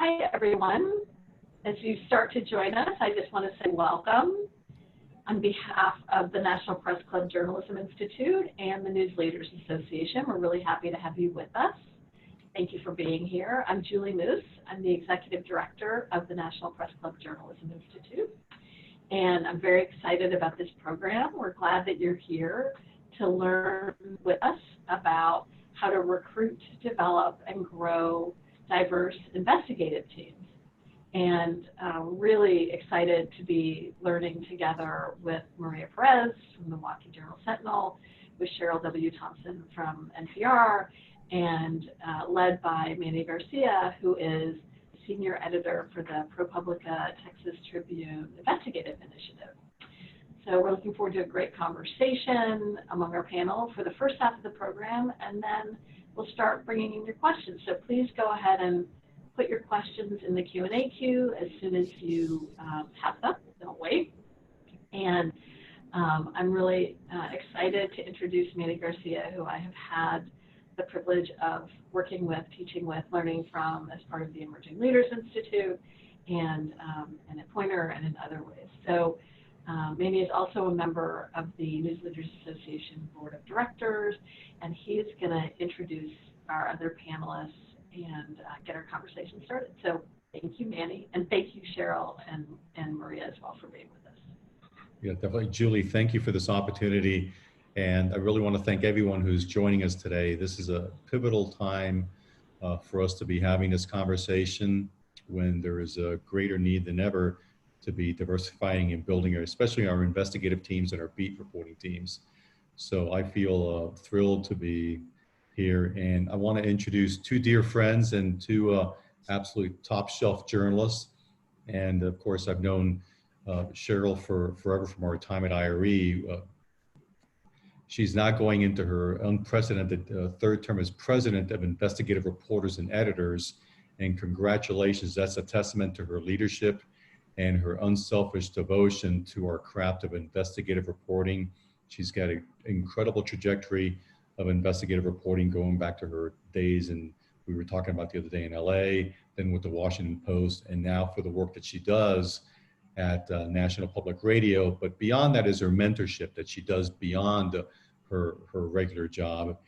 Hi, everyone. As you start to join us, I just want to say welcome on behalf of the National Press Club Journalism Institute and the News Leaders Association. We're really happy to have you with us. Thank you for being here. I'm Julie Moose. I'm the Executive Director of the National Press Club Journalism Institute, and I'm very excited about this program. We're glad that you're here to learn with us about how to recruit, develop, and grow diverse investigative teams. And really excited to be learning together with Maria Perez from the Milwaukee Journal Sentinel, with Cheryl W. Thompson from NPR, and led by Manny Garcia, who is Senior Editor for the ProPublica-Texas Tribune Investigative Initiative. So we're looking forward to a great conversation among our panel for the first half of the program, and then we'll start bringing in your questions. So please go ahead and put your questions in the Q&A queue as soon as you have them. Don't wait. And I'm really excited to introduce Manny Garcia, who I have had the privilege of working with, teaching with, learning from as part of the Emerging Leaders Institute and at Poynter and in other ways. So Manny is also a member of the News Leaders Association Board of Directors, and he's going to introduce our other panelists and get our conversation started. So thank you, Manny, and thank you, Cheryl and Maria as well for being with us. Yeah, definitely. Julie, thank you for this opportunity. And I really want to thank everyone who's joining us today. This is a pivotal time for us to be having this conversation when there is a greater need than ever to be diversifying and building, especially our investigative teams and our beat reporting teams. So I feel thrilled to be here, and I want to introduce two dear friends and two absolute top shelf journalists. And of course, I've known Cheryl for forever from our time at IRE. She's now going into her unprecedented third term as president of Investigative Reporters and Editors. And congratulations, that's a testament to her leadership and her unselfish devotion to our craft of investigative reporting. She's got an incredible trajectory of investigative reporting going back to her days, and we were talking about the other day in LA, then with the Washington Post, and now for the work that she does at National Public Radio. But beyond that is her mentorship that she does beyond her regular job.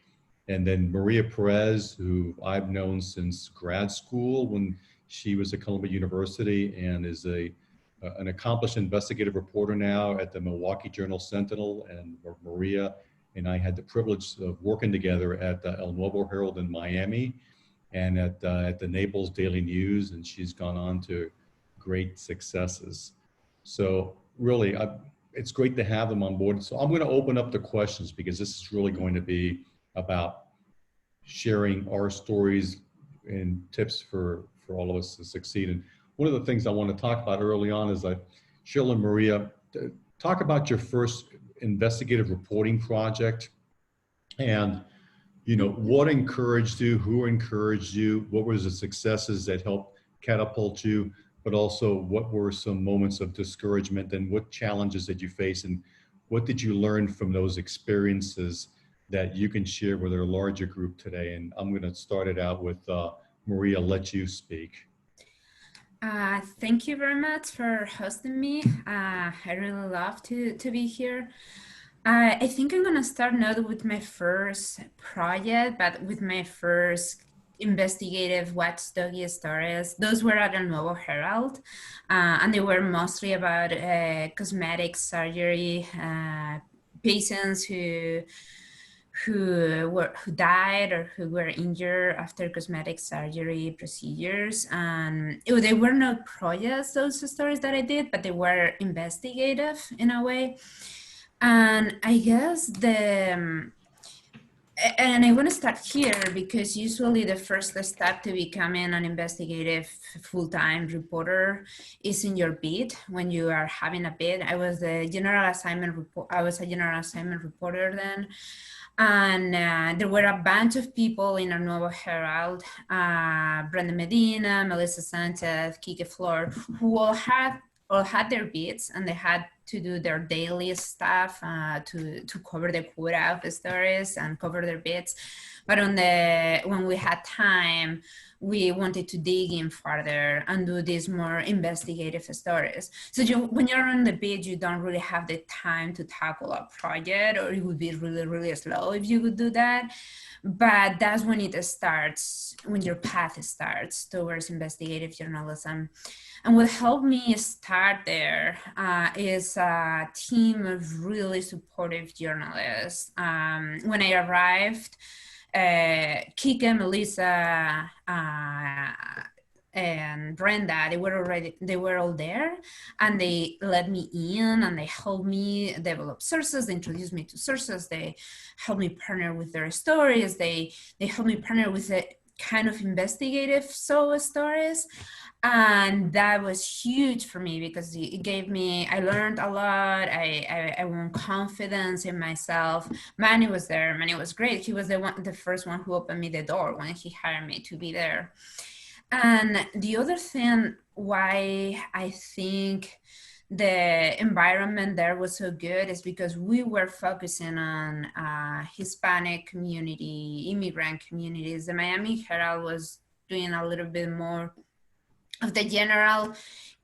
And then Maria Perez, who I've known since grad school when she was at Columbia University, and is an accomplished investigative reporter now at the Milwaukee Journal Sentinel. And Maria and I had the privilege of working together at the El Nuevo Herald in Miami and at the Naples Daily News, and she's gone on to great successes. So really, it's great to have them on board. So I'm going to open up the questions because this is really going to be about sharing our stories and tips for all of us to succeed. And one of the things I want to talk about early on is Cheryl and Maria, talk about your first investigative reporting project, and what encouraged you, who encouraged you, what was the successes that helped catapult you, but also what were some moments of discouragement and what challenges did you face, and what did you learn from those experiences that you can share with our larger group today. And I'm going to start it out with Maria, let you speak. Thank you very much for hosting me. I really love to be here. I think I'm gonna start not with my first project, but with my first investigative watchdoggy stories. Those were at El Nuevo Herald, and they were mostly about cosmetic surgery, patients who died or who were injured after cosmetic surgery procedures. And they were not projects, those stories that I did, but they were investigative in a way. And I guess and I want to start here because usually the first step to becoming an investigative full-time reporter is in your beat. When you are having a beat, I was a general assignment reporter then. And there were a bunch of people in our Nuevo Herald, Brenda Medina, Melissa Sanchez, Kike Flor, who all had their beats, and they had to do their daily stuff to cover the quota of the stories and cover their beats. But when we had time, we wanted to dig in further and do these more investigative stories. So when you're on the beat, you don't really have the time to tackle a project, or it would be really, really slow if you would do that. But that's when it starts, when your path starts towards investigative journalism. And what helped me start there is a team of really supportive journalists. When I arrived, Kika, Melissa, and Brenda, they were all there, and they let me in, and they helped me develop sources. They introduced me to sources. They helped me partner with their stories. They helped me partner with the kind of investigative stories. And that was huge for me because it gave me, I learned a lot. I won confidence in myself. Manny was there. Manny was great. He was the first one who opened me the door when he hired me to be there. And the other thing why I think the environment there was so good is because we were focusing on Hispanic community, immigrant communities. The Miami Herald was doing a little bit more of the general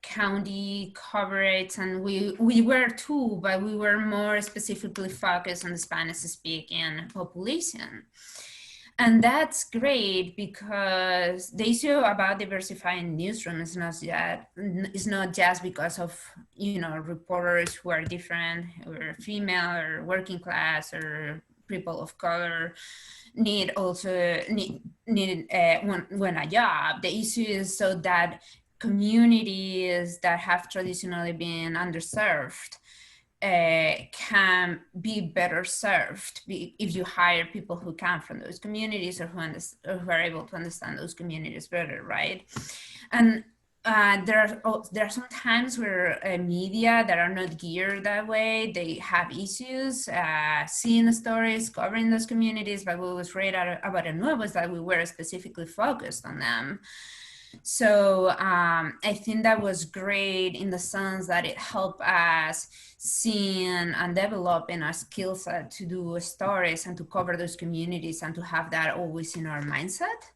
county coverage, and we were too, but we were more specifically focused on the Spanish-speaking population. And that's great because the issue about diversifying newsroom is not just because of, reporters who are different, or female, or working class, or people of color need when a job. The issue is so that communities that have traditionally been underserved can be better served if you hire people who come from those communities, or who are able to understand those communities better, right? And there are some times where media that are not geared that way, they have issues seeing the stories, covering those communities. But what was great about Anueva was that we were specifically focused on them. So I think that was great in the sense that it helped us seeing and developing our skill set to do stories and to cover those communities, and to have that always in our mindset.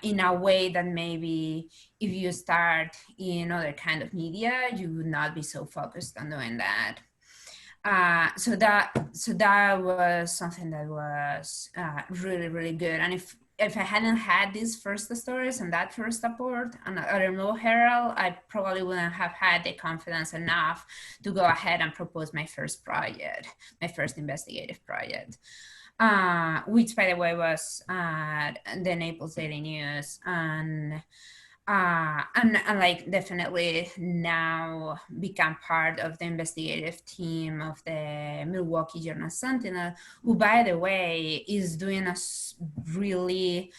In a way that maybe if you start in other kind of media, you would not be so focused on doing that. So that was something that was really, really good. And if I hadn't had these first stories and that first support and I don't know Herald, I probably wouldn't have had the confidence enough to go ahead and propose my first project, my first investigative project. Which, by the way, was the Naples Daily News, and like definitely now become part of the investigative team of the Milwaukee Journal Sentinel, who, by the way, is doing a really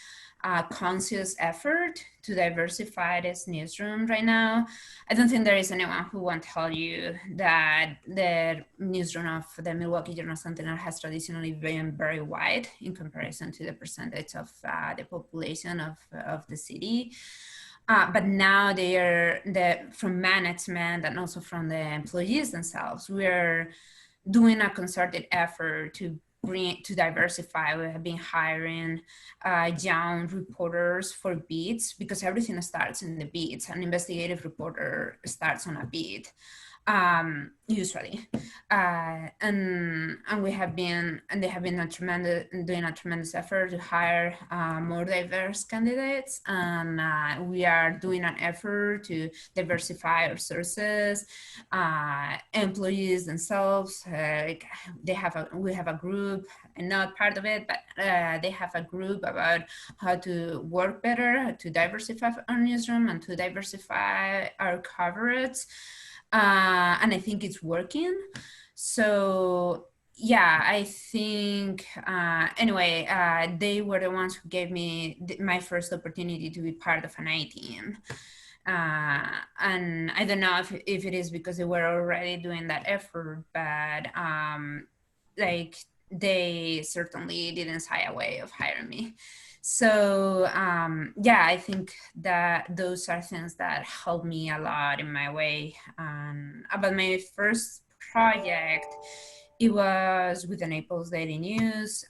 conscious effort to diversify this newsroom right now. I don't think there is anyone who won't tell you that the newsroom of the Milwaukee Journal Sentinel has traditionally been very white in comparison to the percentage of the population of the city. But now from management and also from the employees themselves, we're doing a concerted effort to diversify. We have been hiring young reporters for beats, because everything starts in the beats. An investigative reporter starts on a beat, usually, and they have been doing a tremendous effort to hire more diverse candidates, and we are doing an effort to diversify our sources. Employees themselves, we have a group, and not part of it, but they have a group about how to work better, to diversify our newsroom and to diversify our coverage. And I think it's working. So yeah, I think anyway, they were the ones who gave me my first opportunity to be part of an A team. And I don't know if it is because they were already doing that effort, but like they certainly didn't shy away of hiring me. So yeah, I think that those are things that helped me a lot in my way. About my first project, it was with the Naples Daily News.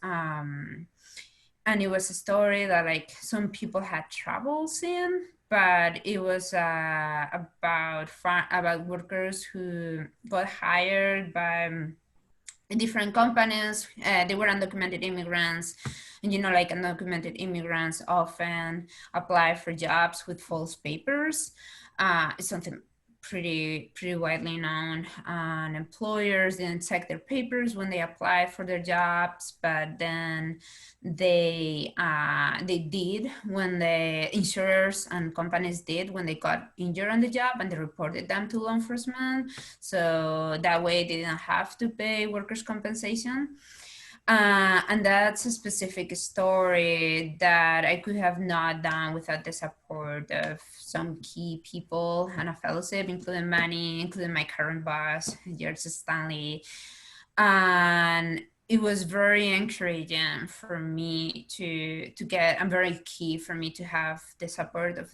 and it was a story that like some people had trouble seeing, but it was about workers who got hired by different companies. They were undocumented immigrants, and like undocumented immigrants often apply for jobs with false papers. It's something pretty widely known, and employers didn't check their papers when they applied for their jobs, but then they did when the insurers and companies did when they got injured on the job, and they reported them to law enforcement, so that way they didn't have to pay workers' compensation. And that's a specific story that I could have not done without the support of some key people and a fellowship, including Manny, including my current boss, George Stanley. And it was very encouraging for me to get, and very key for me to have the support of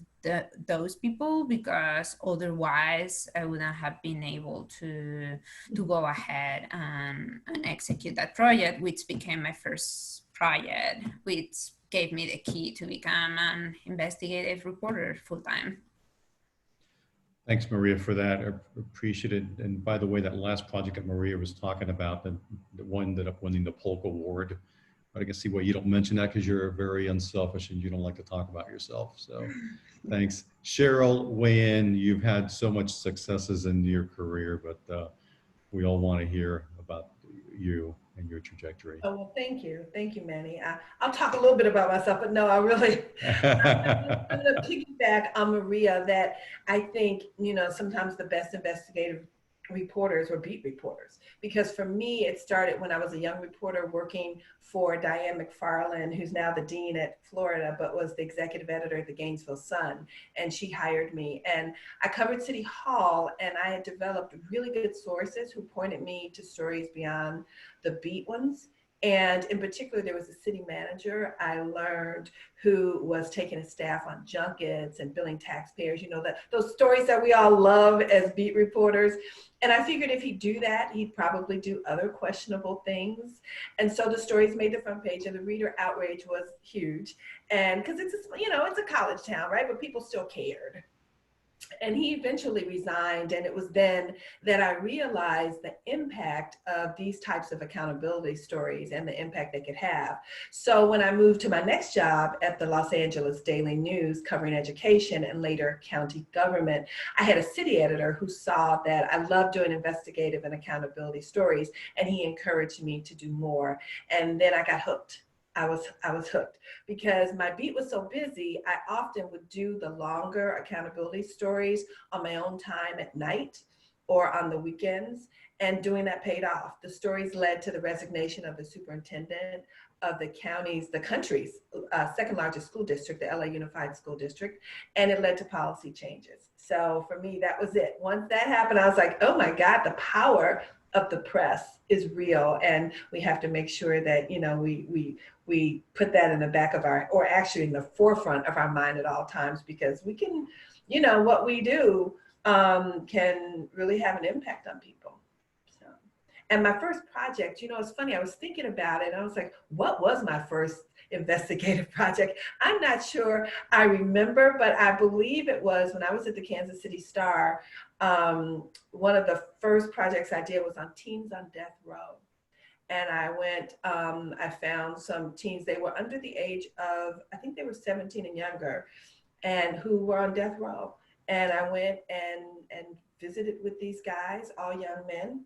those people, because otherwise I wouldn't have been able to go ahead and execute that project, which became my first project, which gave me the key to become an investigative reporter full-time. Thanks, Maria, for that. I appreciate it. And by the way, that last project that Maria was talking about, the one ended up winning the Polk Award. But I can see why you don't mention that, because you're very unselfish and you don't like to talk about yourself. So thanks. Cheryl, weigh in. You've had so much successes in your career, but we all want to hear about you and your trajectory. Oh, well, thank you. Thank you, Manny. I'll talk a little bit about myself, but no, I really, I'm going to piggyback on Maria that I think, sometimes the best investigative reporters were beat reporters. Because for me, it started when I was a young reporter working for Diane McFarland, who's now the dean at Florida, but was the executive editor at the Gainesville Sun. And she hired me. And I covered City Hall, and I had developed really good sources who pointed me to stories beyond the beat ones. And in particular, there was a city manager I learned who was taking a staff on junkets and billing taxpayers, those stories that we all love as beat reporters. And I figured if he'd do that, he'd probably do other questionable things. And so the stories made the front page, and the reader outrage was huge. And because it's a college town, right? But people still cared. And he eventually resigned, and it was then that I realized the impact of these types of accountability stories and the impact they could have. So when I moved to my next job at the Los Angeles Daily News, covering education and later county government, I had a city editor who saw that I loved doing investigative and accountability stories, and he encouraged me to do more. And then I got hooked. I was hooked because my beat was so busy. I often would do the longer accountability stories on my own time at night or on the weekends, and doing that paid off. The stories led to the resignation of the superintendent of the country's second largest school district, the LA Unified School District, and it led to policy changes. So for me, that was it. Once that happened, I was like, oh my God, the power of the press is real, and we have to make sure that we put that in the back of or actually in the forefront of our mind at all times, because we can, what we do can really have an impact on people. So, and my first project, it's funny, I was thinking about it, and I was like, what was my first investigative project? I'm not sure I remember, but I believe it was when I was at the Kansas City Star. One of the first projects I did was on teens on death row. And I went, I found some teens, they were under the age of, I think they were 17 and younger, and who were on death row. And I went and visited with these guys, all young men,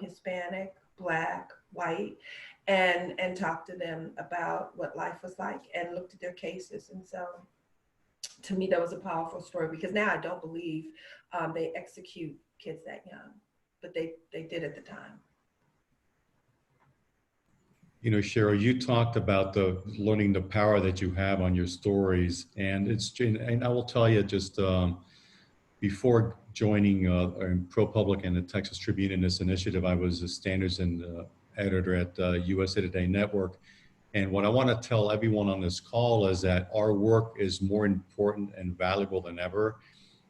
Hispanic, Black, white, and talked to them about what life was like and looked at their cases. And so to me, that was a powerful story, because now I don't believe they execute kids that young, but they did at the time. Cheryl, you talked about learning the power that you have on your stories, and I will tell you, just before joining ProPublica and the Texas Tribune in this initiative, I was a standards and editor at USA Today Network. And what I want to tell everyone on this call is that our work is more important and valuable than ever.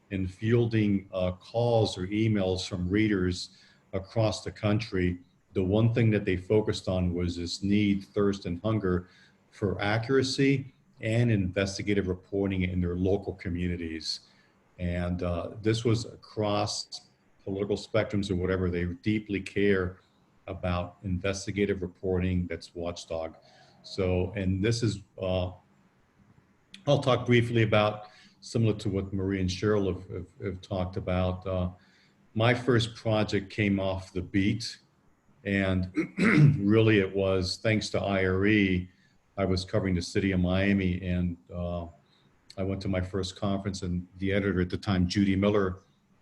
In fielding calls or emails from readers across the country, the one thing that they focused on was this need, thirst, and hunger for accuracy and investigative reporting in their local communities. And this was across political spectrums or whatever. They deeply care about investigative reporting that's watchdog. So, and this is, I'll talk briefly about, similar to what Marie and Cheryl have talked about. My first project came off the beat, and really it was thanks to IRE. I was covering the city of Miami, and I went to my first conference, and the editor at the time, Judy Miller,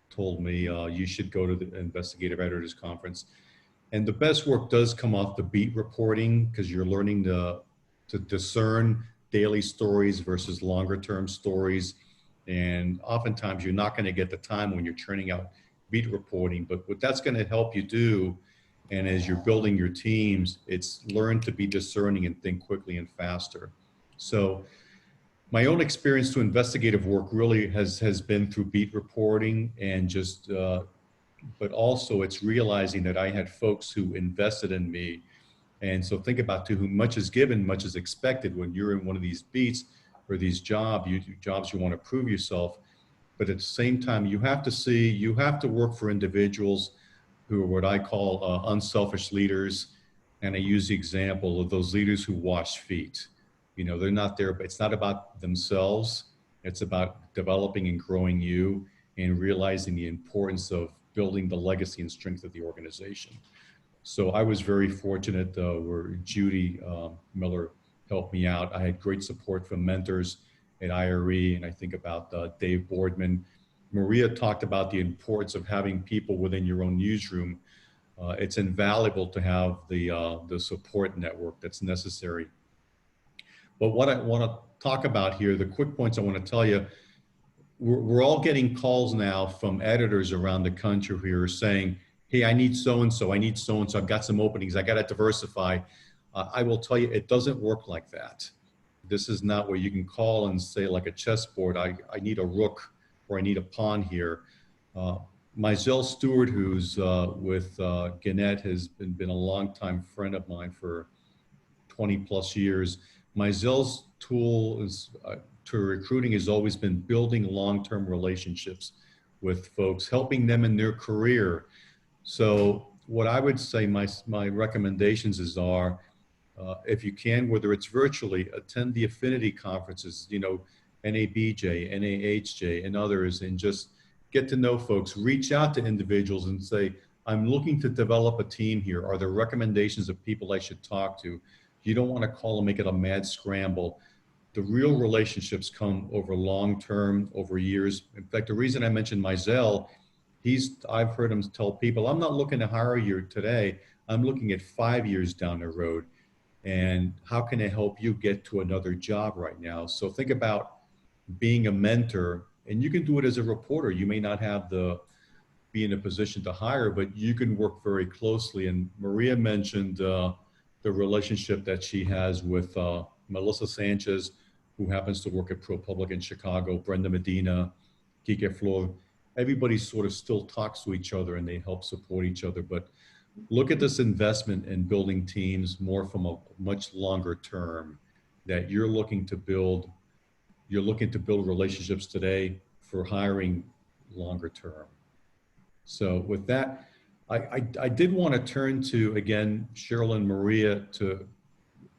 told me, you should go to the Investigative Editors Conference. And the best work does come off the beat reporting, because you're learning to discern daily stories versus longer term stories. And oftentimes you're not going to get the time when you're churning out beat reporting, but what that's going to help you do, and as you're building your teams, it's learn to be discerning and think quickly and faster. So my own experience to investigative work really has been through beat reporting, and just, but also it's realizing that I had folks who invested in me. And so think about to whom much is given, much is expected. When you're in one of these beats or these jobs, you want to prove yourself. But at the same time, you have to work for individuals who are what I call unselfish leaders. And I use the example of those leaders who wash feet. You know, they're not there, but it's not about themselves. It's about developing and growing you and realizing the importance of building the legacy and strength of the organization. So I was very fortunate where Judy Miller helped me out. I had great support from mentors at IRE, and I think about Dave Boardman. Maria talked about the importance of having people within your own newsroom. It's invaluable to have the support network that's necessary. But what I want to talk about here, the quick points I want to tell you, we're all getting calls now from editors around the country who are saying, hey, I need so-and-so, I need so-and-so, I've got some openings, I got to diversify. I will tell you, it doesn't work like that. This is not where you can call and say like a chessboard, I need a rook or I need a pawn here. Mizell Stewart, who's with Gannett, has been a longtime friend of mine for 20 plus years. Mizell's tool is, to recruiting has always been building long-term relationships with folks, helping them in their career. So what I would say my recommendations are, if you can, whether it's virtually, attend the affinity conferences, you know, NABJ, NAHJ, and others, and just get to know folks. Reach out to individuals and say, I'm looking to develop a team here. Are there recommendations of people I should talk to? You don't want to call and make it a mad scramble. The real relationships come over long term, over years. In fact, the reason I mentioned Mizell, I've heard him tell people, I'm not looking to hire you today. I'm looking at 5 years down the road. And how can I help you get to another job right now? So think about being a mentor, and you can do it as a reporter. You may not be in a position to hire, but you can work very closely. And Maria mentioned the relationship that she has with Melissa Sanchez, who happens to work at ProPublica in Chicago, Brenda Medina, Kike Flor. Everybody sort of still talks to each other and they help support each other. But look at this investment in building teams more from a much longer term, that you're looking to build relationships today for hiring longer term. So with that, I did want to turn to, again, Cheryl and Maria, to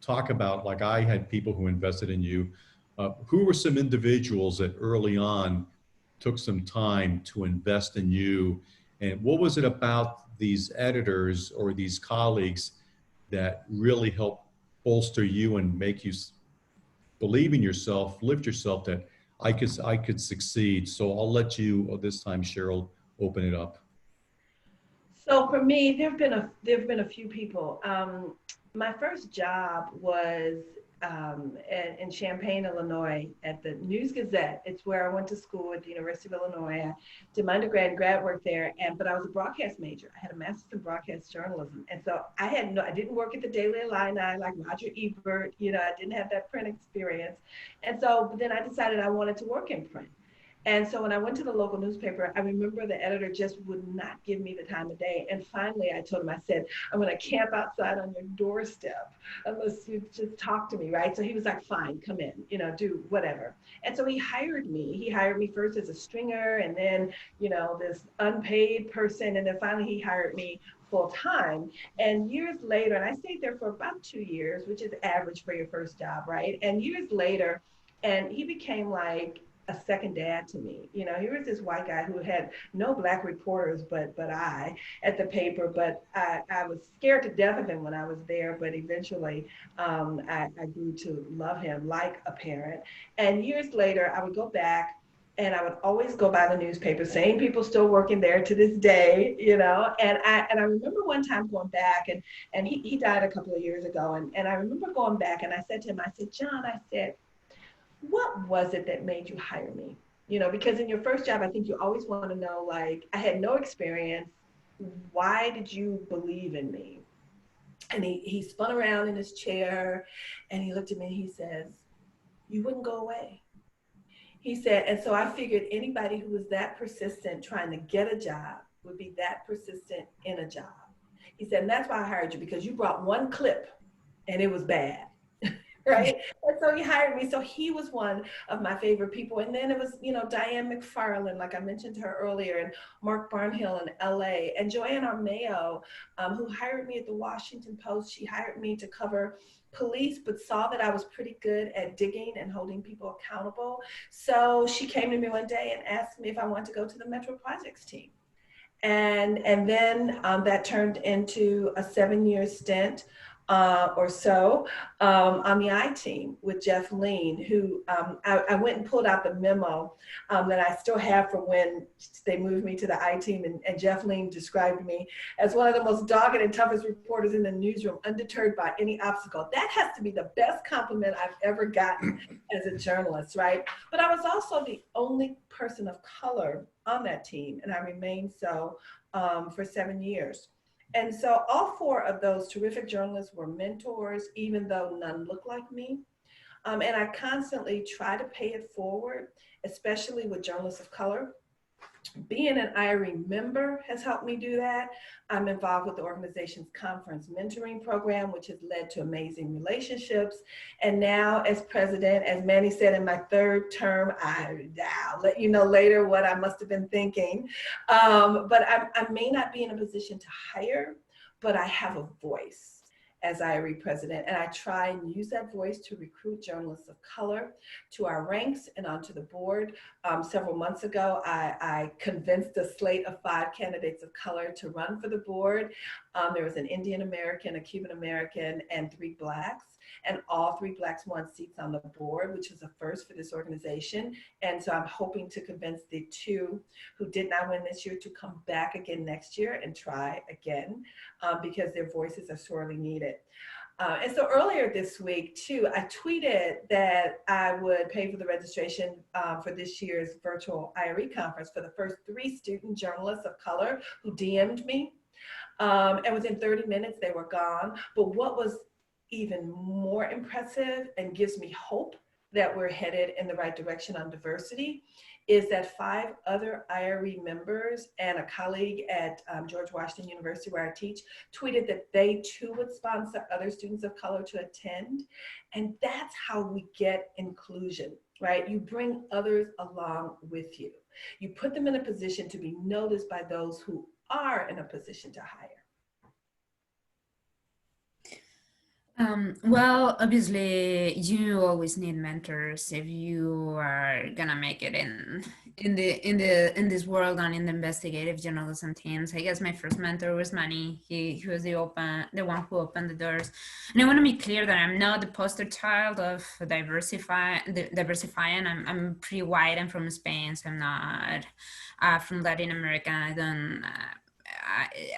talk about, like, I had people who invested in you. Who were some individuals that early on took some time to invest in you? And what was it about these editors or these colleagues that really helped bolster you and make you believe in yourself, lift yourself, that I could succeed? So I'll let you, this time, Cheryl, open it up. So for me, there've been a few people. My first job was in Champaign, Illinois, at the News Gazette. It's where I went to school at the University of Illinois. I did my undergrad and grad work there, but I was a broadcast major. I had a master's in broadcast journalism, and so I didn't work at the Daily Illini like Roger Ebert. You know, I didn't have that print experience, and so but then I decided I wanted to work in print. And so when I went to the local newspaper, I remember the editor just would not give me the time of day. And finally, I told him, I said, I'm going to camp outside on your doorstep unless you just talk to me, right? So he was like, fine, come in, you know, do whatever. And so he hired me. He hired me first as a stringer and then, you know, this unpaid person. And then finally he hired me full time. And years later, and I stayed there for about 2 years, which is average for your first job, right? And years later, and he became like a second dad to me. You know, he was this white guy who had no black reporters, but I at the paper. But I was scared to death of him when I was there. But eventually, I grew to love him like a parent. And years later, I would go back. And I would always go by the newspaper, same people still working there to this day, you know. And I remember one time going back, and he died a couple of years ago. And I remember going back, and I said to him, I said, John, I said, what was it that made you hire me? You know, because in your first job, I think you always want to know, like, I had no experience. Why did you believe in me? And he spun around in his chair and he looked at me and he says, you wouldn't go away. He said, and so I figured anybody who was that persistent trying to get a job would be that persistent in a job. He said, and that's why I hired you, because you brought one clip and it was bad. Right. And so he hired me. So he was one of my favorite people. And then it was, you know, Diane McFarland, like I mentioned to her earlier, and Mark Barnhill in LA, and Joanne Armeo, who hired me at the Washington Post. She hired me to cover police, but saw that I was pretty good at digging and holding people accountable. So she came to me one day and asked me if I wanted to go to the Metro Projects team. And then that turned into a 7-year stint or so on the I-team with Jeff Lean, who I went and pulled out the memo that I still have from when they moved me to the I-team, and Jeff Lean described me as one of the most dogged and toughest reporters in the newsroom, undeterred by any obstacle. That has to be the best compliment I've ever gotten as a journalist, right? But I was also the only person of color on that team, and I remained so for 7 years. And so all 4 of those terrific journalists were mentors, even though none looked like me. And I constantly try to pay it forward, especially with journalists of color. Being an IRE member has helped me do that. I'm involved with the organization's conference mentoring program, which has led to amazing relationships. And now as president, as Manny said, in my 3rd term, I'll let you know later what I must have been thinking. But I may not be in a position to hire, but I have a voice as IRE president, and I try and use that voice to recruit journalists of color to our ranks and onto the board. Several months ago, I convinced a slate of 5 candidates of color to run for the board. There was an Indian American, a Cuban American, and 3 Blacks. And all 3 Blacks won seats on the board, which was a first for this organization. And so I'm hoping to convince the 2 who did not win this year to come back again next year and try again, because their voices are sorely needed. And so earlier this week, too, I tweeted that I would pay for the registration for this year's virtual IRE conference for the first 3 student journalists of color who DM'd me. And within 30 minutes, they were gone. But what was even more impressive and gives me hope that we're headed in the right direction on diversity is that 5 other IRE members and a colleague at George Washington University, where I teach, tweeted that they too would sponsor other students of color to attend. And that's how we get inclusion, right? You bring others along with you. You put them in a position to be noticed by those who are in a position to hire. Well, obviously, you always need mentors if you are gonna make it in this world and in the investigative journalism teams. I guess my first mentor was Manny. He was the one who opened the doors. And I want to be clear that I'm not the poster child of diversifying. I'm pretty white. I'm from Spain, so I'm not from Latin America. I don't.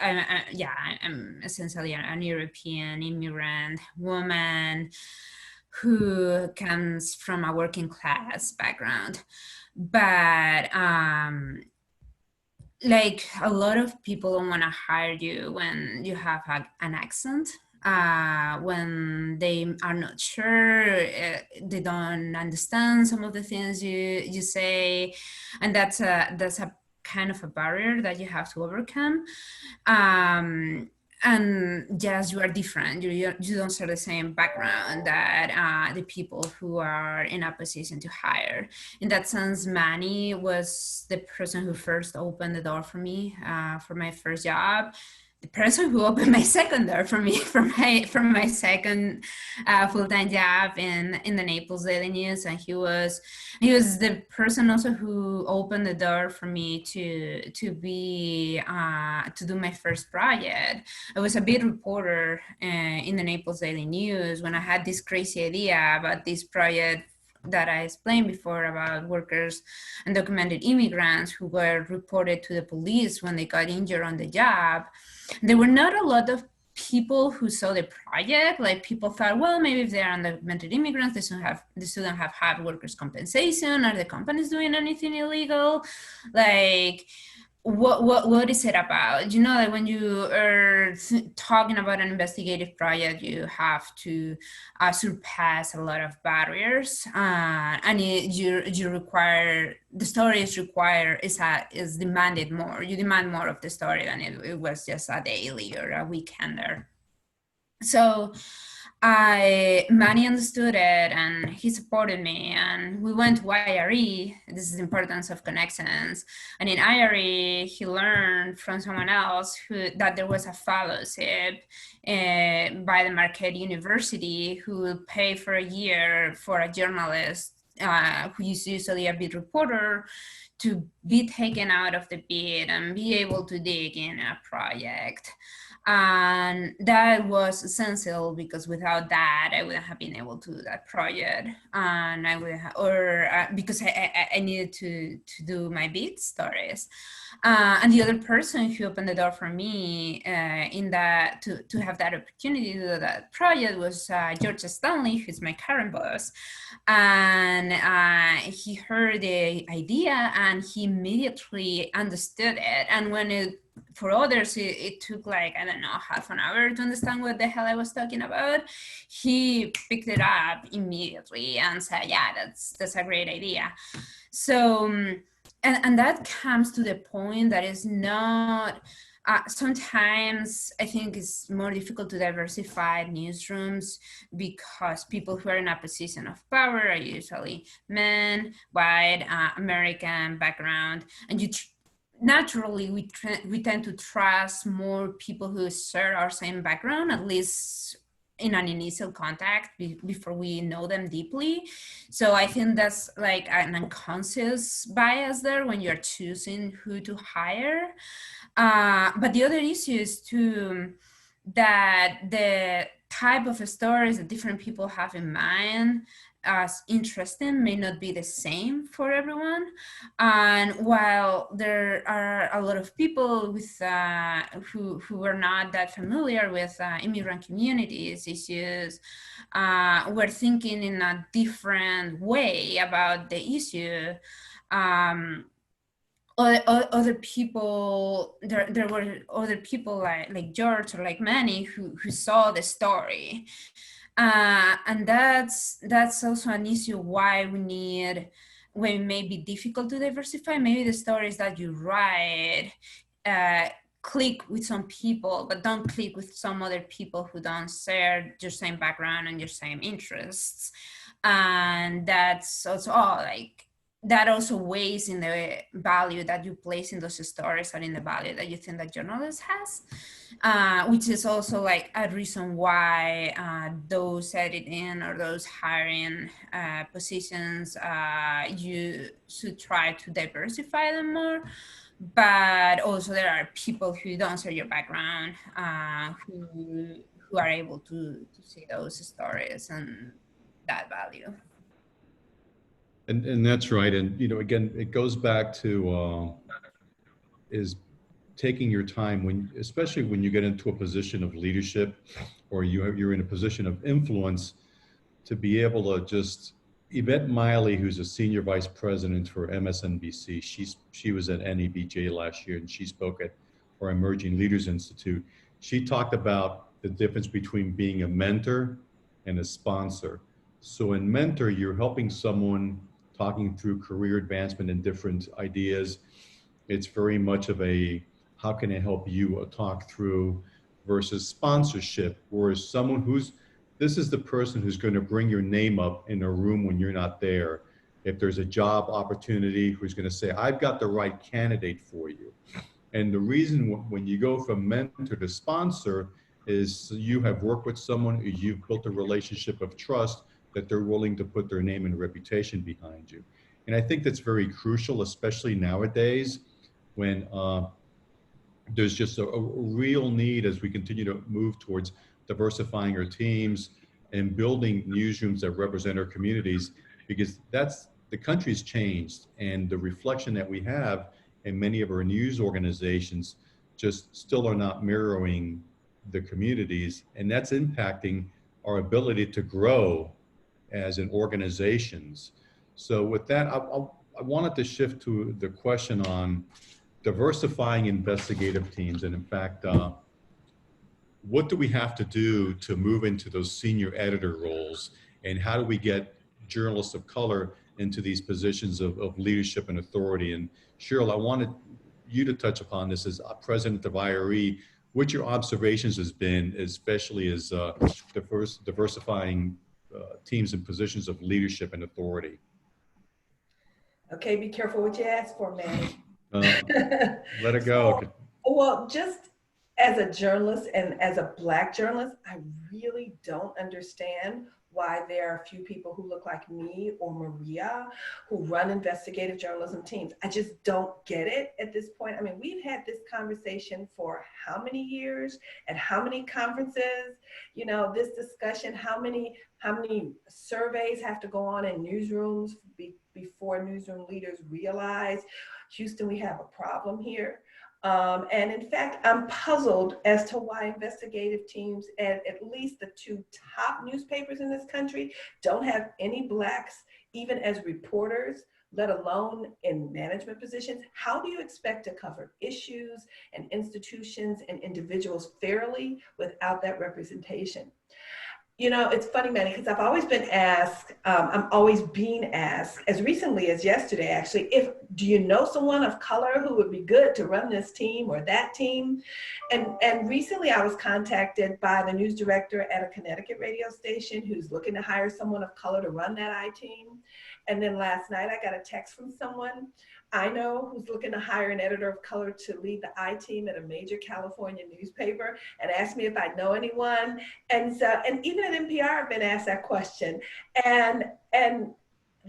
I'm essentially an European immigrant woman who comes from a working class background. But like a lot of people don't want to hire you when you have an accent. when they are not sure, they don't understand some of the things you say, and that's a kind of a barrier that you have to overcome. And yes, you are different. You don't share the same background that the people who are in a position to hire. In that sense, Manny was the person who first opened the door for me for my first job. The person who opened my second door for me from my second full-time job in the Naples Daily News, and he was the person also who opened the door for me to do my first project. I was a beat reporter in the Naples Daily News when I had this crazy idea about this project that I explained before about workers, undocumented immigrants who were reported to the police when they got injured on the job. There were not a lot of people who saw the project. Like, people thought, well, maybe if they're undocumented immigrants, they shouldn't have had workers' compensation. Are the companies doing anything illegal? Like, what is it about? You know, like when you are talking about an investigative project, you have to surpass a lot of barriers, and you require, the story is demanded more. You demand more of the story than it was just a daily or a weekender. So Manny understood it, and he supported me, and we went to IRE. This is the importance of connections. And in IRE, he learned from someone else that there was a fellowship by the Marquette University who will pay for a year for a journalist who is usually a beat reporter to be taken out of the beat and be able to dig in a project. And that was essential, because without that, I wouldn't have been able to do that project. And I would have, because I needed to do my beat stories. And the other person who opened the door for me in that to have that opportunity to do that project was George Stanley, who's my current boss. And he heard the idea and he immediately understood it. And when for others, it took like, I don't know, half an hour to understand what the hell I was talking about. He picked it up immediately and said, yeah, that's a great idea. So, and that comes to the point that is not, sometimes I think it's more difficult to diversify newsrooms because people who are in a position of power are usually men, white, American background, and naturally, we tend to trust more people who share our same background, at least in an initial contact before we know them deeply. So I think that's like an unconscious bias there when you're choosing who to hire. But the other issue is too that the type of stories that different people have in mind as interesting may not be the same for everyone. And while there are a lot of people with who are not that familiar with immigrant communities issues, we're thinking in a different way about the issue. Other people, there were other people like George or like Manny who saw the story. And that's also an issue why it may be difficult to diversify. Maybe the stories that you write click with some people, but don't click with some other people who don't share your same background and your same interests. And that's also that also weighs in the value that you place in those stories or in the value that you think that journalist has, which is also like a reason why those editing or those hiring positions, you should try to diversify them more. But also there are people who don't share your background, who are able to see those stories and that value. And that's right. And, you know, again, it goes back to is taking your time especially when you get into a position of leadership or you're in a position of influence, to be able to just, Yvette Miley, who's a senior vice president for MSNBC, she was at NEBJ last year and she spoke at our Emerging Leaders Institute. She talked about the difference between being a mentor and a sponsor. So in mentor, you're helping someone talking through career advancement and different ideas. It's very much of a, how can I help you talk through, versus sponsorship, whereas someone this is the person who's going to bring your name up in a room when you're not there. If there's a job opportunity, who's going to say, I've got the right candidate for you. And the reason when you go from mentor to sponsor is you have worked with someone, you've built a relationship of trust that they're willing to put their name and reputation behind you. And I think that's very crucial, especially nowadays when there's just a real need as we continue to move towards diversifying our teams and building newsrooms that represent our communities, because the country's changed, and the reflection that we have in many of our news organizations just still are not mirroring the communities, and that's impacting our ability to grow as an organizations. So with that, I wanted to shift to the question on diversifying investigative teams, and in fact, what do we have to do to move into those senior editor roles, and how do we get journalists of color into these positions of leadership and authority? And Cheryl, I wanted you to touch upon this as president of IRE, what your observations has been, especially as diversifying teams and positions of leadership and authority. Okay, be careful what you ask for, Manny. Let it go. So, well, just as a journalist and as a Black journalist, I really don't understand why there are a few people who look like me or Maria who run investigative journalism teams. I just don't get it at this point. I mean, we've had this conversation for how many years, at how many conferences, you know, this discussion, how many surveys have to go on in newsrooms before newsroom leaders realize, Houston, we have a problem here. And in fact, I'm puzzled as to why investigative teams at least the two top newspapers in this country don't have any Blacks, even as reporters, let alone in management positions. How do you expect to cover issues and institutions and individuals fairly without that representation? You know, it's funny, Manny, because I've always been asked, I'm always being asked, as recently as yesterday, actually, do you know someone of color who would be good to run this team or that team? And recently I was contacted by the news director at a Connecticut radio station who's looking to hire someone of color to run that I team. And then last night I got a text from someone I know who's looking to hire an editor of color to lead the I team at a major California newspaper, and asked me if I know anyone. And so, and even at NPR, I've been asked that question. And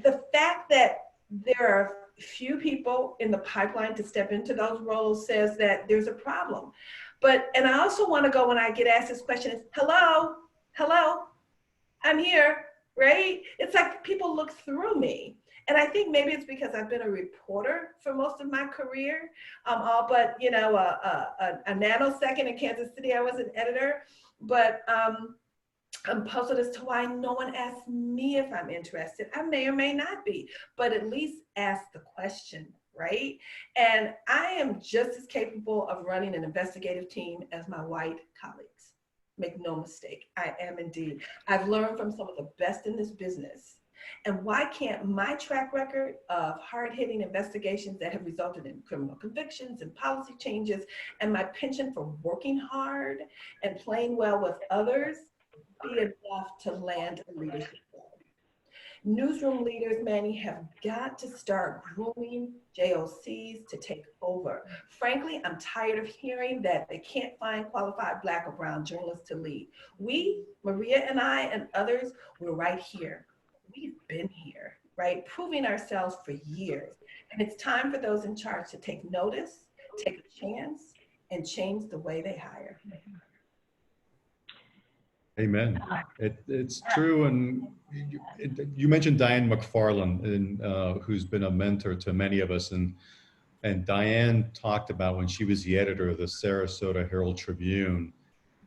the fact that there are few people in the pipeline to step into those roles says that there's a problem. And I also want to go, when I get asked this question, is hello, I'm here, right? It's like people look through me. And I think maybe it's because I've been a reporter for most of my career, all but, you know, a nanosecond in Kansas City, I was an editor, but I'm puzzled as to why no one asked me if I'm interested. I may or may not be, but at least ask the question, right? And I am just as capable of running an investigative team as my white colleagues. Make no mistake, I am indeed. I've learned from some of the best in this business. And why can't my track record of hard-hitting investigations that have resulted in criminal convictions and policy changes, and my penchant for working hard and playing well with others, be enough to land a leadership role? Newsroom leaders, Manny, have got to start grooming JOCs to take over. Frankly, I'm tired of hearing that they can't find qualified Black or brown journalists to lead. We, Maria and I and others, we're right here. We've been here, right? Proving ourselves for years. And it's time for those in charge to take notice, take a chance, and change the way they hire. Amen. It's true. And you mentioned Diane McFarland, who's been a mentor to many of us. And Diane talked about when she was the editor of the Sarasota Herald Tribune.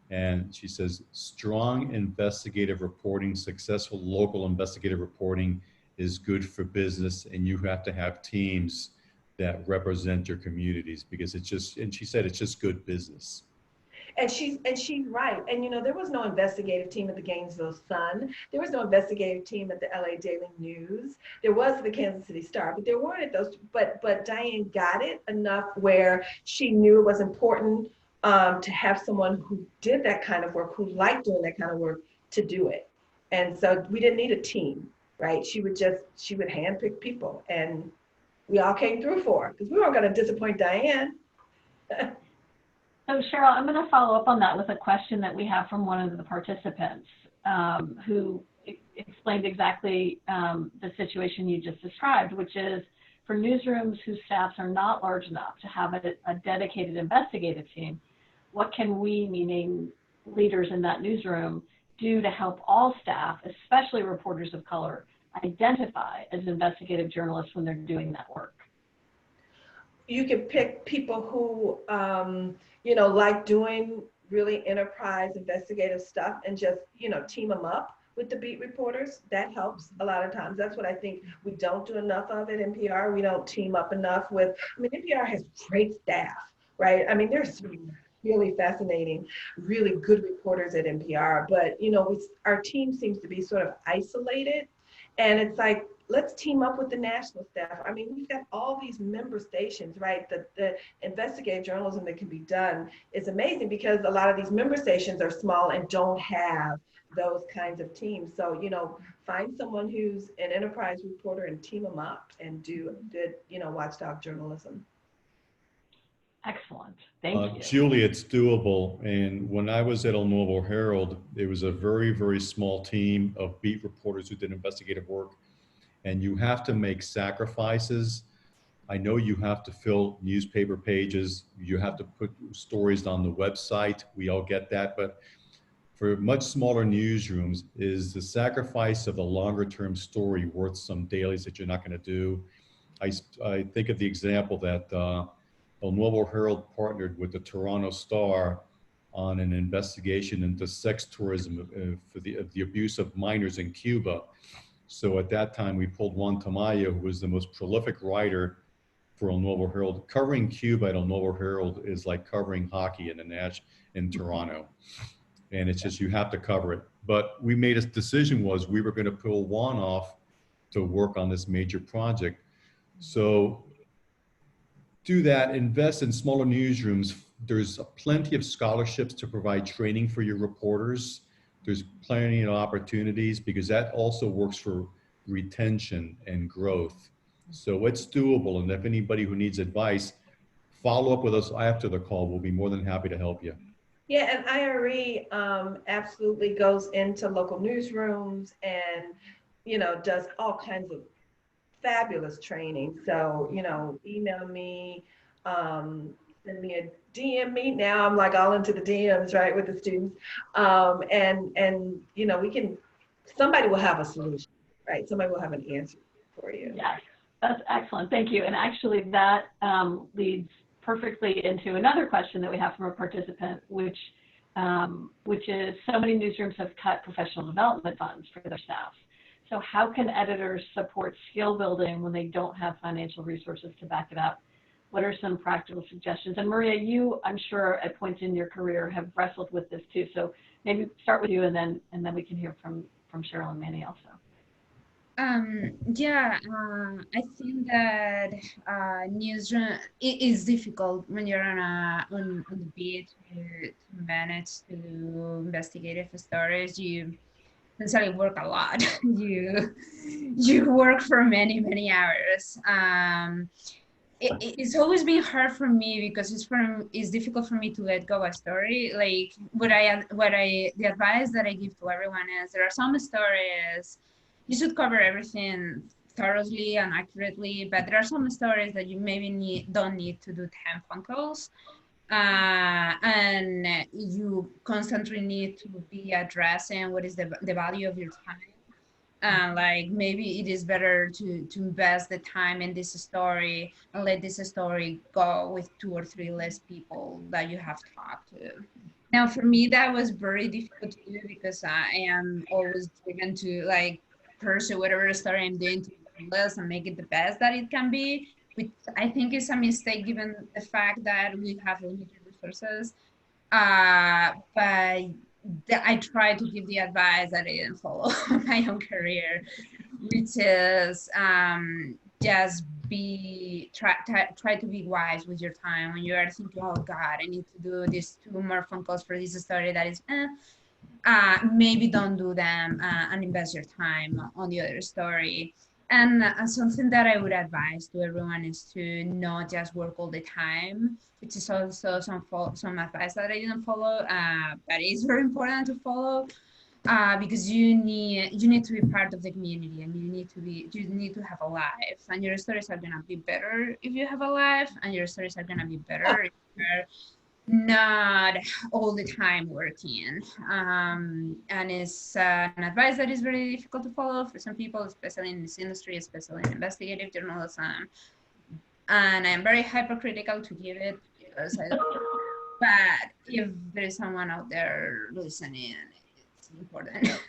And she says, strong investigative reporting, successful local investigative reporting is good for business. And you have to have teams that represent your communities, because it's just, and she said, it's just good business. And she's right. And there was no investigative team at the Gainesville Sun. There was no investigative team at the LA Daily News. There was the Kansas City Star, but there weren't at those. But Diane got it enough where she knew it was important to have someone who did that kind of work, who liked doing that kind of work, to do it. And so we didn't need a team, right? She would handpick people, and we all came through for her because we weren't going to disappoint Diane. So Cheryl, I'm going to follow up on that with a question that we have from one of the participants who explained exactly the situation you just described, which is for newsrooms whose staffs are not large enough to have a dedicated investigative team, what can we, meaning leaders in that newsroom, do to help all staff, especially reporters of color, identify as investigative journalists when they're doing that work? You can pick people who, like doing really enterprise investigative stuff and just, team them up with the beat reporters. That helps a lot of times. That's what I think we don't do enough of at NPR. We don't team up enough with, NPR has great staff, right? There's some really fascinating, really good reporters at NPR, but, our team seems to be sort of isolated. And it's like, let's team up with the national staff. We've got all these member stations, right? The investigative journalism that can be done is amazing because a lot of these member stations are small and don't have those kinds of teams. So, find someone who's an enterprise reporter and team them up and do good, watchdog journalism. Excellent. Thank you. Julie, it's doable. And when I was at El Nuevo Herald, there was a very, very small team of beat reporters who did investigative work. And you have to make sacrifices. I know you have to fill newspaper pages. You have to put stories on the website. We all get that. But for much smaller newsrooms, is the sacrifice of a longer term story worth some dailies that you're not going to do? I think of the example that El Nuevo Herald partnered with the Toronto Star on an investigation into sex tourism for the abuse of minors in Cuba. So at that time, we pulled Juan Tamayo, who was the most prolific writer for El Nuevo Herald. Covering Cuba at El Nuevo Herald is like covering hockey in Toronto. And it's just, you have to cover it. But we made a decision was we were going to pull Juan off to work on this major project. So do that, invest in smaller newsrooms. There's plenty of scholarships to provide training for your reporters. There's plenty of opportunities because that also works for retention and growth. So it's doable. And if anybody who needs advice, follow up with us after the call. We'll be more than happy to help you. Yeah, and IRE absolutely goes into local newsrooms and, does all kinds of fabulous training. So, email me, send me a DM me. Now I'm like all into the DMs, right, with the students. And somebody will have a solution, right? Somebody will have an answer for you. Yes, that's excellent. Thank you. And actually that leads perfectly into another question that we have from a participant, which is so many newsrooms have cut professional development funds for their staff. So how can editors support skill building when they don't have financial resources to back it up? What are some practical suggestions? And Maria, you, I'm sure at points in your career have wrestled with this too. So maybe start with you and then we can hear from Cheryl and Manny also. I think that newsroom it is difficult when you're on the beat to manage to do investigative stories. You necessarily work a lot. you work for many hours. It's always been hard for me because it's difficult for me to let go a story. Like the advice that I give to everyone is there are some stories you should cover everything thoroughly and accurately, but there are some stories that you maybe don't need to do 10 phone calls. And you constantly need to be addressing what is the value of your time. Like maybe it is better to invest the time in this story and let this story go with 2 or 3 less people that you have talked to. Now, for me, that was very difficult to do because I am always driven to pursue whatever story I'm doing to the list and make it the best that it can be, which I think is a mistake given the fact that we have limited resources. But I try to give the advice that I didn't follow my own career, which is just try to be wise with your time when you are thinking, oh God, I need to do these 2 more phone calls for this story that is, maybe don't do them and invest your time on the other story. And something that I would advise to everyone is to not just work all the time, which is also some advice that I didn't follow, but it's very important to follow, because you need to be part of the community, and you need to have a life, and your stories are gonna be better if you have a life, and your stories are gonna be better if you're not all the time working. And it's an advice that is very difficult to follow for some people, especially in this industry, especially in investigative journalism. And I'm very hypercritical to give it because I don't. But if there is someone out there listening, it's important.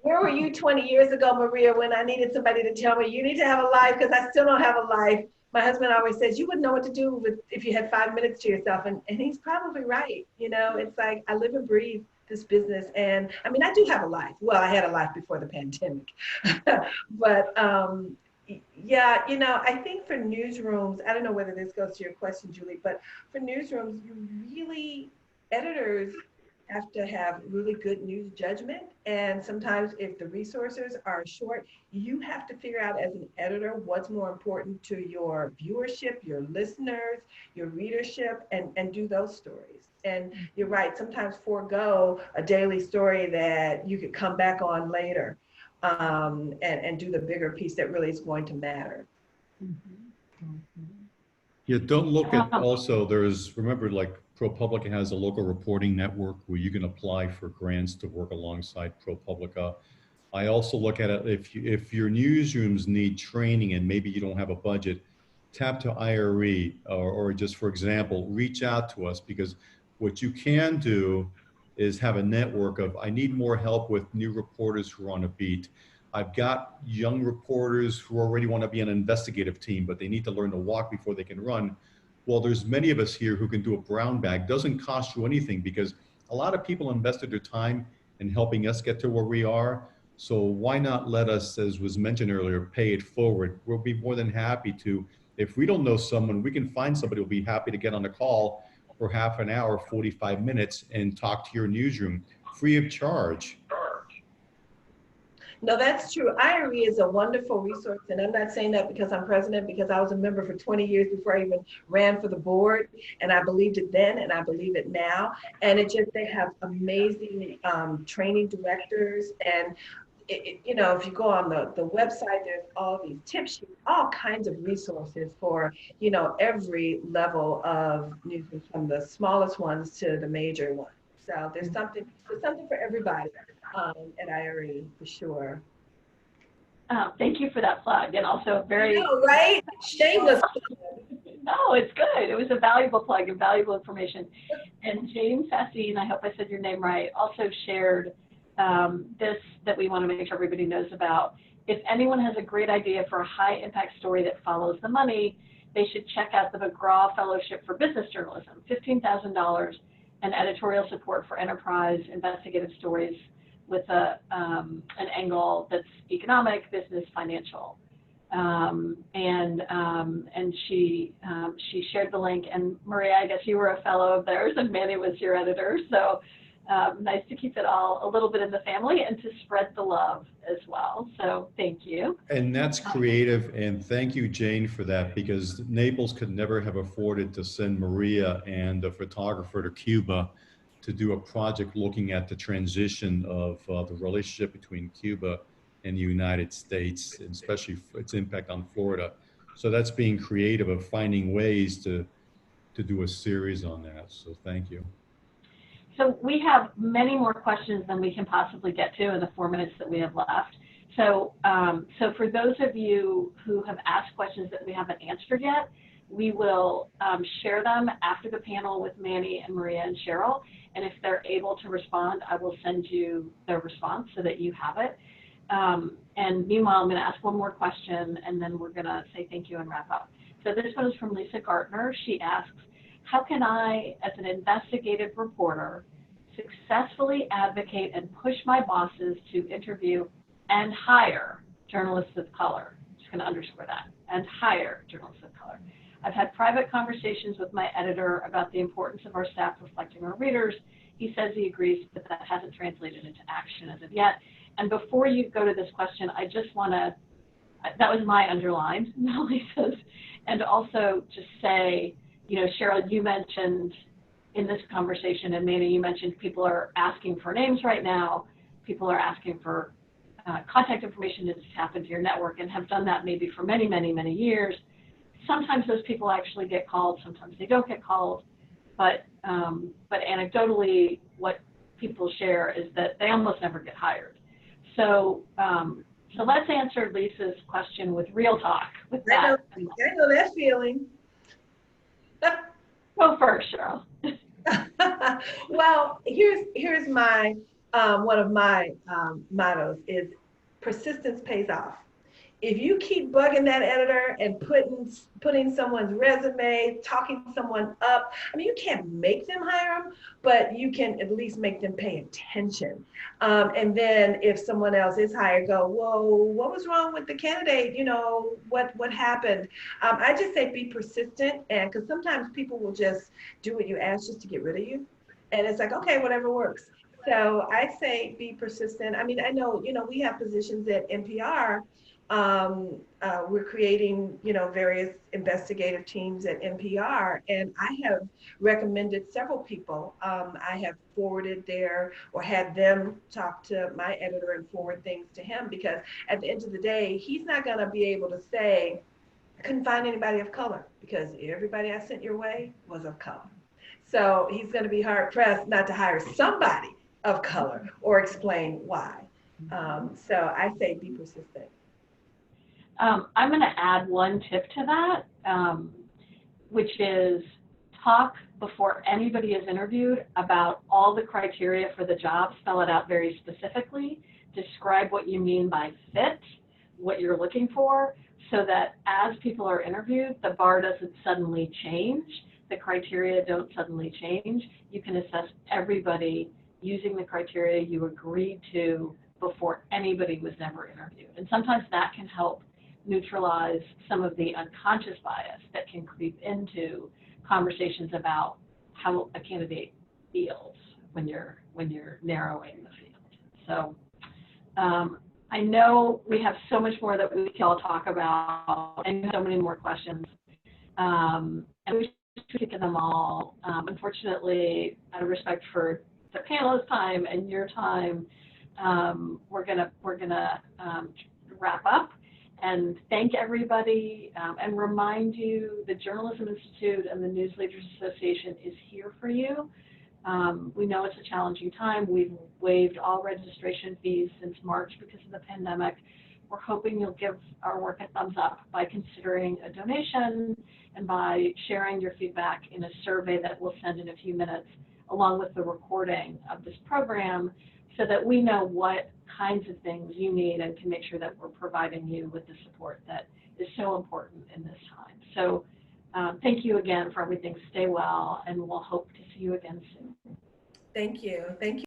Where were you 20 years ago, Maria, when I needed somebody to tell me, you need to have a life, because I still don't have a life. My husband always says, you wouldn't know what to do if you had 5 minutes to yourself. And he's probably right. You know, it's like I live and breathe this business. And I mean, I do have a life. Well, I had a life before the pandemic. But yeah, you know, I think for newsrooms, I don't know whether this goes to your question, Julie, but for newsrooms, editors have to have really good news judgment. And sometimes if the resources are short, you have to figure out as an editor what's more important to your viewership, your listeners, your readership, and do those stories. And you're right, sometimes forego a daily story that you could come back on later, and do the bigger piece that really is going to matter. Yeah, don't look at also, remember, like ProPublica has a local reporting network where you can apply for grants to work alongside ProPublica. I also look at it, if your newsrooms need training and maybe you don't have a budget, tap to IRE, or just, for example, reach out to us, because what you can do is have a network of, I need more help with new reporters who are on a beat. I've got young reporters who already want to be on an investigative team, but they need to learn to walk before they can run. Well, there's many of us here who can do a brown bag. Doesn't cost you anything, because a lot of people invested their time in helping us get to where we are. So why not let us, as was mentioned earlier, pay it forward? We'll be more than happy to. If we don't know someone, we can find somebody who'll be happy to get on the call for half an hour, 45 minutes, and talk to your newsroom free of charge. No, that's true. IRE is a wonderful resource, and I'm not saying that because I'm president, because I was a member for 20 years before I even ran for the board, and I believed it then, and I believe it now. And they have amazing training directors, and you know, if you go on the website, there's all these tip sheets, all kinds of resources for, you know, every level of news, from the smallest ones to the major ones. So there's something for everybody at IRE, for sure. Thank you for that plug, and also very. I know, right? Shameless. No, it's good. It was a valuable plug and valuable information. And James Sassine, I hope I said your name right, also shared this that we want to make sure everybody knows about. If anyone has a great idea for a high impact story that follows the money, they should check out the Mcgraw Fellowship for Business Journalism, $15,000, and editorial support for enterprise investigative stories with an angle that's economic, business, financial. And she shared the link. And Maria, I guess you were a fellow of theirs, and Manny was your editor. So nice to keep it all a little bit in the family and to spread the love as well. So thank you. And that's creative. And thank you, Jane, for that, because Naples could never have afforded to send Maria and a photographer to Cuba to do a project looking at the transition of the relationship between Cuba and the United States, and especially its impact on Florida. So that's being creative of finding ways to do a series on that. So thank you. So we have many more questions than we can possibly get to in the 4 minutes that we have left. So, so for those of you who have asked questions that we haven't answered yet, we will share them after the panel with Manny and Maria and Cheryl. And if they're able to respond, I will send you their response so that you have it. And meanwhile, I'm going to ask one more question, and then we're going to say thank you and wrap up. So this one is from Lisa Gartner. She asks, how can I, as an investigative reporter, successfully advocate and push my bosses to interview and hire journalists of color? I'm just going to underscore that, and hire journalists of color. I've had private conversations with my editor about the importance of our staff reflecting our readers. He says he agrees, but that hasn't translated into action as of yet. And before you go to this question, I just want to, that was my underlined, not Lisa's, and also just say, you know, Cheryl, you mentioned in this conversation, and Manny, you mentioned people are asking for names right now. People are asking for contact information to tap into your network, and have done that maybe for many, many, many years. Sometimes those people actually get called, sometimes they don't get called, but anecdotally, what people share is that they almost never get hired. So, so let's answer Lisa's question with real talk. With that, I know that feeling. Go first, Cheryl. Well, here's my one of my mottos is persistence pays off. If you keep bugging that editor and putting someone's resume, talking someone up, I mean, you can't make them hire them, but you can at least make them pay attention. And then if someone else is hired, go, whoa, what was wrong with the candidate? You know, what happened? I just say be persistent, and because sometimes people will just do what you ask just to get rid of you. And it's like, okay, whatever works. So I say be persistent. I mean, I know, you know, we have positions at NPR. We're creating, you know, various investigative teams at NPR, and I have recommended several people. I have forwarded or had them talk to my editor and forward things to him, because at the end of the day, he's not going to be able to say, I couldn't find anybody of color, because everybody I sent your way was of color. So he's going to be hard pressed not to hire somebody of color or explain why. So I say be persistent. I'm going to add one tip to that, which is talk before anybody is interviewed about all the criteria for the job, spell it out very specifically, describe what you mean by fit, what you're looking for, so that as people are interviewed, the bar doesn't suddenly change, the criteria don't suddenly change. You can assess everybody using the criteria you agreed to before anybody was never interviewed. And sometimes that can help neutralize some of the unconscious bias that can creep into conversations about how a candidate feels when you're narrowing the field. So I know we have so much more that we can all talk about, and so many more questions, and we should get them all. Unfortunately, out of respect for the panel's time and your time, we're gonna wrap up. And thank everybody, and remind you the Journalism Institute and the Newsleaders Association is here for you. We know it's a challenging time. We've waived all registration fees since March because of the pandemic. We're hoping you'll give our work a thumbs up by considering a donation and by sharing your feedback in a survey that we'll send in a few minutes, along with the recording of this program, so that we know what kinds of things you need and can make sure that we're providing you with the support that is so important in this time. So thank you again for everything. Stay well, and we'll hope to see you again soon. Thank you. Thank you.